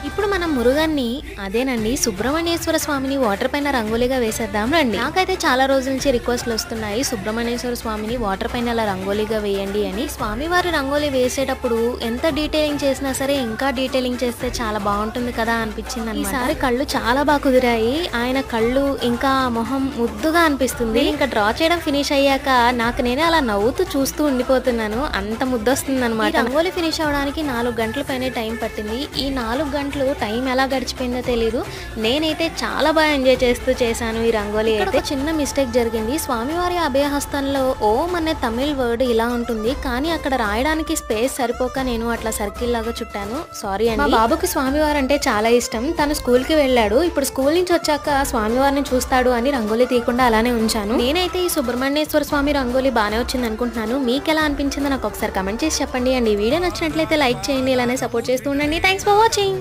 ఇప్పుడు మనం మురుగన్ని అదేనండి సుబ్రహ్మణ్యేశ్వర స్వామిని వాటర్ పైన రంగోలీగా వేసేద్దాం రండి. నాకైతే చాలా రోజుల నుంచి రిక్వెస్ట్లు వస్తున్నాయి సుబ్రహ్మణ్యేశ్వర స్వామిని వాటర్ పైన అలా రంగోలీగా వేయండి అని. స్వామివారి రంగోలీ వేసేటప్పుడు ఎంత డీటెయిలింగ్ చేసినా సరే ఇంకా డీటెయిలింగ్ చేస్తే చాలా బాగుంటుంది కదా అనిపించింది. ఈసారి కళ్ళు చాలా బాగా కుదిరాయి. ఆయన కళ్ళు ఇంకా మొహం ముద్దుగా అనిపిస్తుంది. ఇంకా డ్రా చేయడం ఫినిష్ అయ్యాక నాకు నేనే అలా నవ్వుతూ చూస్తూ ఉండిపోతున్నాను, అంత ముద్దొస్తుంది అనమాట. రంగోలీ ఫినిష్ అవడానికి 4 గంటల పైనే టైం పట్టింది. ఈ 4 గంటలు టైం ఎలా గడిచిపోయిందో తెలియదు. నేనైతే చాలా బాగా ఎంజాయ్ చేస్తూ చేశాను ఈ రంగోలీ. అయితే చిన్న మిస్టేక్ జరిగింది. స్వామివారి అభయహస్తంలో ఓం అనే తమిళ్ వర్డ్ ఇలా ఉంటుంది, కానీ అక్కడ రాయడానికి స్పేస్ సరిపోక నేను అట్లా సర్కిల్ లాగా చుట్టాను, సారీ అండి. మా బాబుకి స్వామివారు అంటే చాలా ఇష్టం. తను స్కూల్ కి వెళ్ళాడు. ఇప్పుడు స్కూల్ నుంచి వచ్చాక స్వామివారిని చూస్తాడు అని రంగోలీ తీయకుండా అలానే ఉంచాను. నేనైతే ఈ సుబ్రహ్మణ్యేశ్వర స్వామి రంగోలీ బాగానే వచ్చింది అనుకుంటున్నాను. మీకు ఎలా అనిపించిందో నాకు ఒకసారి కమెంట్ చేసి చెప్పండి. అండ్ ఈ వీడియో నచ్చినట్లయితే లైక్ చేయండి, ఇలానే సపోర్ట్ చేస్తూ ఉండండి. Thanks for watching.